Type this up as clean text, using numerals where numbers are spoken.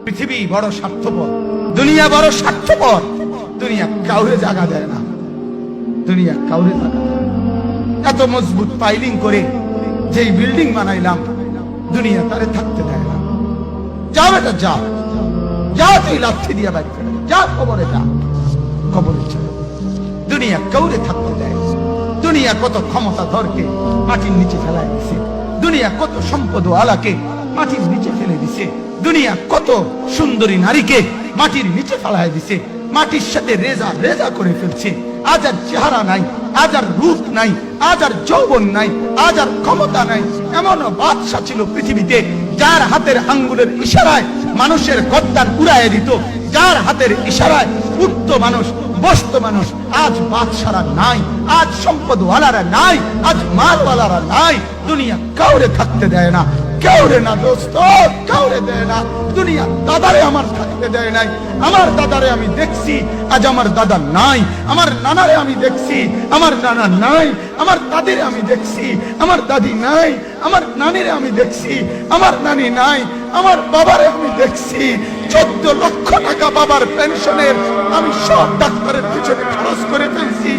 পৃথিবী বড় স্বার্থপর, দুনিয়া বড় স্বার্থপর। দুনিয়া কাউরে জায়গা দেয় না, দুনিয়া কাউরে জায়গা দেয় না। এত মজবুত পাইলিং করে যেই বিল্ডিং বানাইলাম, দুনিয়া তারে থাকতে দেয় না। যাও এটা যাও, যাও তুই লাথি দিয়া বাড়ি করে যা, কবরে যা, কবরে যা। দুনিয়া কাউরে থাকতে দেয়। দুনিয়া কত ক্ষমতাধরকে মাটির নিচে ফেলায় দিছে, দুনিয়া কত সম্পদ আলাকে মাটির নিচে ফেলে দিছে, দুনিয়া কত সুন্দরী নারীকে মাটির নিচে ফেলায় দিছে, মাটির সাথে রেজা রেজা করে ফেলছে। আজ আর চেহারা নাই, আজ আর রূপ নাই, আজ আর যৌবন নাই, আজ আর ক্ষমতা নাই। এমন বাদশা ছিল পৃথিবীতে যার হাতের আঙ্গুলের ইশারায় মানুষের গদ্দার উড়াইয়া দিত, যার হাতের ইশারায় উঠতো মানুষ, বসতো মানুষ। আজ বাদশারা নাই, আজ সম্পদওয়ালারা নাই, আজ মালওয়ালারা নাই। দুনিয়া কাউরে থাকতে দেয় না, কাউরে না দোস্ত, কাউরে দেয় না। দুনিয়া দাদারে আমার থাকতে দেয় নাই। আমার দাদারে আমি দেখছি, আজ আমার দাদা নাই। আমার নানারে আমি দেখছি, আমার নানা নাই। আমার দাদিরে আমি দেখছি, আমার দাদি নাই। আমার নানিরে আমি দেখছি, আমার নানি নাই। আমার বাবারে আমি দেখছি, 14 লক্ষ টাকা বাবার পেনশনের আমি সব ডাক্তারের পিছনে খরচ করে ফেলছি।